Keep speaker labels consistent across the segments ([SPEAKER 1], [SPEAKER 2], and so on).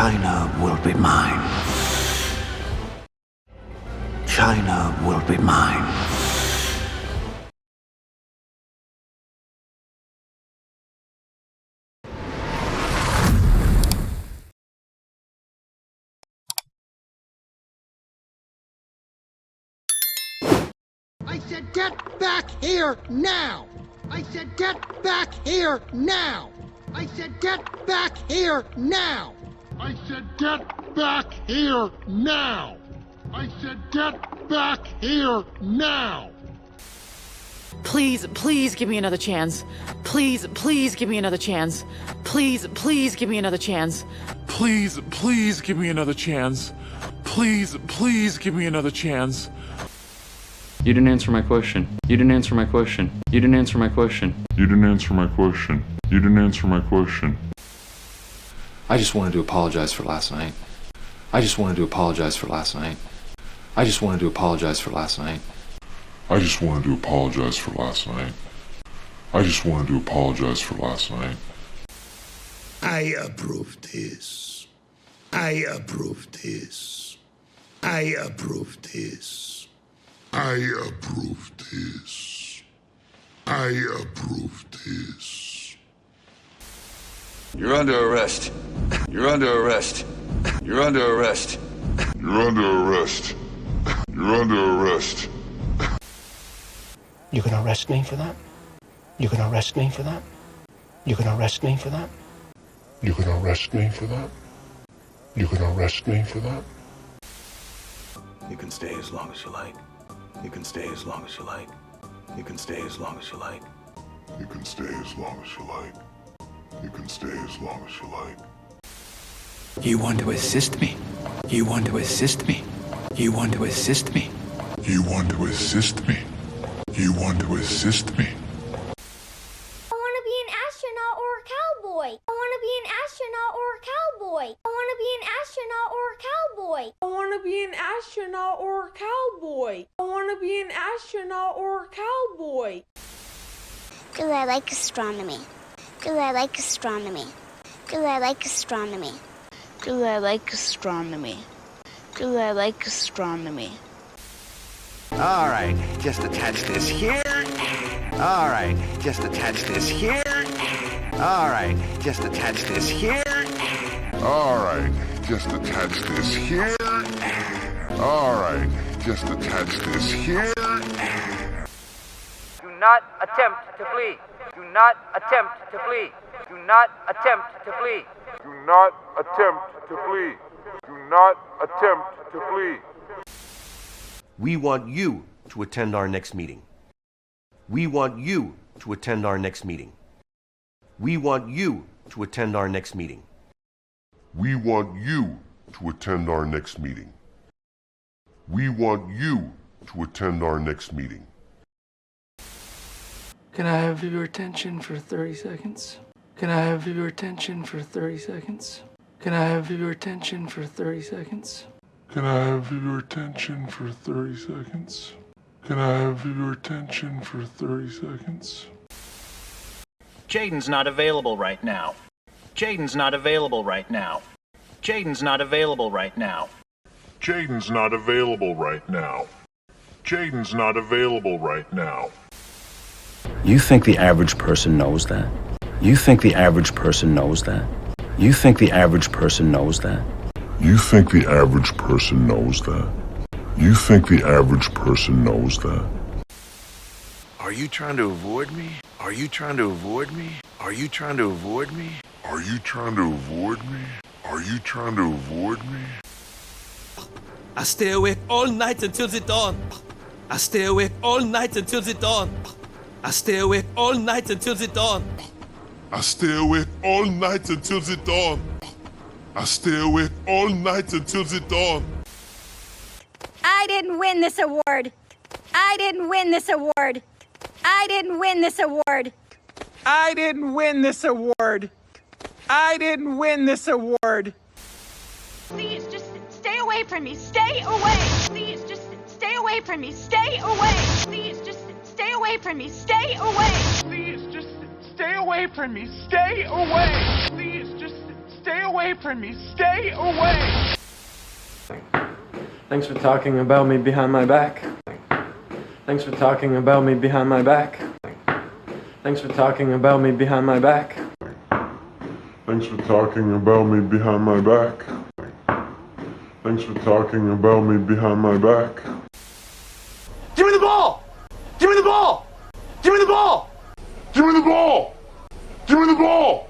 [SPEAKER 1] China will be mine. China will be mine.
[SPEAKER 2] I said get back here now! I said get back here now! I said get back here now! I said get back here now! I said get back here now!
[SPEAKER 3] Please, please give me another chance. Please, please give me another chance. Please, please give me another chance.
[SPEAKER 4] Please, please give me another chance. Please, please give me another chance.
[SPEAKER 5] You didn't answer my question. You didn't answer my question. You didn't answer my question.
[SPEAKER 4] You didn't answer my question. You didn't answer my question.
[SPEAKER 6] I just wanted to apologize for last night. I just wanted to apologize for last night. I just wanted to apologize for last night.
[SPEAKER 4] I just wanted to apologize for last night. I just wanted to apologize for last night.
[SPEAKER 7] I approve this. I approve this. I approve this. I approve this. I approve this.
[SPEAKER 8] You're under arrest. You're under arrest. You're under arrest.
[SPEAKER 4] You're under arrest. You're under arrest.
[SPEAKER 9] You can arrest me for that? You can arrest me for that? You can arrest me for that?
[SPEAKER 4] You can arrest me for that. You can arrest me for that.
[SPEAKER 8] You can stay as long as you like. You can stay as long as you like. You can stay as long as you like.
[SPEAKER 4] You can stay as long as you like. You can stay as long as you like.
[SPEAKER 1] You want to assist me? You want to assist me? You want to assist me?
[SPEAKER 4] You want to assist me? You want to assist me?
[SPEAKER 10] I want to be an astronaut or a cowboy. I want to be an astronaut or a cowboy. I want to be an astronaut or a cowboy.
[SPEAKER 11] I want to be an astronaut or a cowboy. I want to be an astronaut or a cowboy.
[SPEAKER 10] 'Cause I like astronomy. 'Cause I like astronomy. 'Cause I like astronomy. 'Cause I like astronomy. 'Cause I like astronomy.
[SPEAKER 1] All right, just attach this here. All right, just attach this here. All right, just attach this here.
[SPEAKER 4] All right, just attach this here. All right, just attach this here.
[SPEAKER 12] Do not attempt to flee. Do not attempt to flee. Do not attempt to flee.
[SPEAKER 4] Do not attempt to flee. Do not attempt to flee.
[SPEAKER 13] We want you to attend our next meeting. We want you to attend our next meeting. We want you to attend our next meeting.
[SPEAKER 4] We want you to attend our next meeting. We want you to attend our next meeting.
[SPEAKER 14] Can I have your attention for 30 seconds? Can I have your attention for 30 seconds? Can I have your attention for 30 seconds?
[SPEAKER 4] Can I have your attention for 30 seconds? Can I have your attention for 30 seconds?
[SPEAKER 15] Jaden's not available right now. Jaden's not available right now. Jaden's not available right now.
[SPEAKER 4] Jaden's not available right now. Jaden's not available right now.
[SPEAKER 16] You think the average person knows that? You think the average person knows that? You think the average person knows that?
[SPEAKER 4] You think the average person knows that? You think the average person knows that?
[SPEAKER 8] Are you trying to avoid me? Are you trying to avoid me? Are you trying to avoid me?
[SPEAKER 4] Are you trying to avoid me? Are you trying to avoid me?
[SPEAKER 17] I stay awake all night until the dawn. I stay awake all night until the dawn. I stay awake all night until the dawn.
[SPEAKER 4] I stay awake all night until the dawn. I stay awake all night until the dawn.
[SPEAKER 10] I didn't win this award. I didn't win this award. I didn't win this award.
[SPEAKER 11] I didn't win this award. I didn't win this award.
[SPEAKER 18] Please just stay away from me. Stay away. Please just stay away from me. Stay away. Please just stay away from me. Stay away.
[SPEAKER 11] Please just stay away from me. Stay away. Please just Stay away from me. Stay away.
[SPEAKER 14] Thanks for talking about me behind my back. Thanks for talking about me behind my back. Thanks for talking about me behind my back.
[SPEAKER 4] Thanks for talking about me behind my back. Thanks for talking about me behind my back.
[SPEAKER 2] Give me the ball! Give me the ball! Give me the ball!
[SPEAKER 4] Give me the ball! Give me the ball!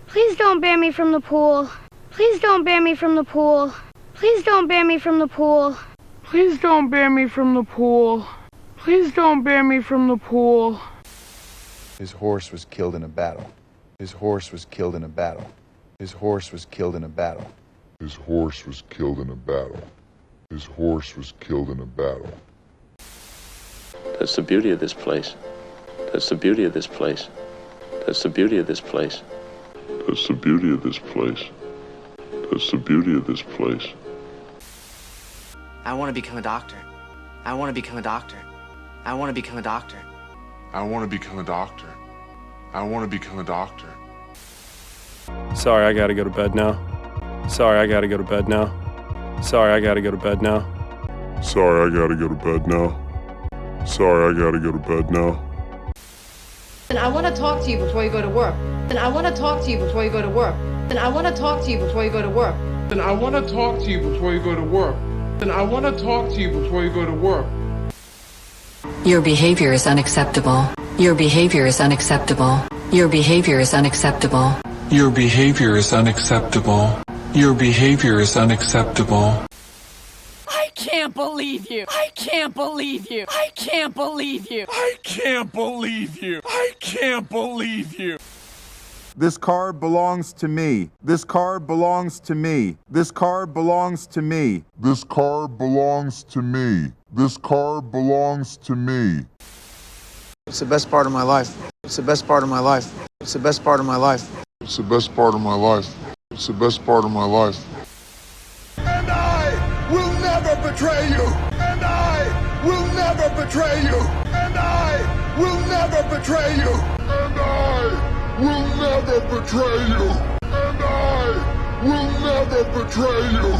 [SPEAKER 10] Please don't ban me from the pool. Please don't ban me from the pool. Please don't ban me from the pool.
[SPEAKER 11] Please don't ban me from the pool. Please don't ban me from the pool.
[SPEAKER 8] His horse was killed in a battle. His horse was killed in a battle. His horse was killed in a battle.
[SPEAKER 4] His horse was killed in a battle. His horse was killed in a battle.
[SPEAKER 5] That's the beauty of this place. That's the beauty of this place. That's the beauty of this place.
[SPEAKER 4] That's the beauty of this place. That's the beauty of this place.
[SPEAKER 19] I want to become a doctor. I want to become a doctor. I want to become a doctor.
[SPEAKER 4] I want to become a doctor. I want to become a doctor.
[SPEAKER 20] Sorry, I gotta go to bed now. Sorry, I gotta go to bed now. Sorry, I gotta go to bed now.
[SPEAKER 4] Sorry, I gotta go to bed now. Sorry, I gotta go to bed now.
[SPEAKER 3] And I want to talk to you before you go to work. And I want to talk to you before you go to work. And I want to talk to you before you go to work.
[SPEAKER 11] And I want to talk to you before you go to work. And I want to talk to you before you go to work.
[SPEAKER 3] Your behavior is unacceptable. Your behavior is unacceptable. Your behavior is unacceptable.
[SPEAKER 21] Your behavior is unacceptable. Your behavior is unacceptable.
[SPEAKER 3] I can't believe you. I can't believe you. I can't believe you.
[SPEAKER 2] I can't believe you. I can't believe you.
[SPEAKER 22] This car belongs to me. This car belongs to me. This car belongs to me.
[SPEAKER 4] This car belongs to me. This car belongs to me.
[SPEAKER 8] It's the best part of my life. It's the best part of my life. It's the best part of my life.
[SPEAKER 4] It's the best part of my life. It's the best part of my life.
[SPEAKER 2] And I will never betray you. And I will never betray you. And I will never betray you.
[SPEAKER 4] And I will never betray you. And I will never betray you.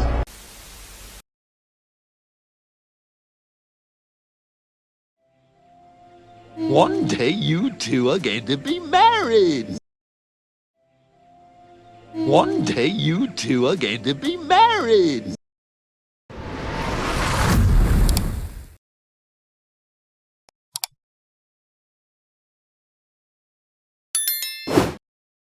[SPEAKER 23] One day you two are going to be married. One day you two are going to be married.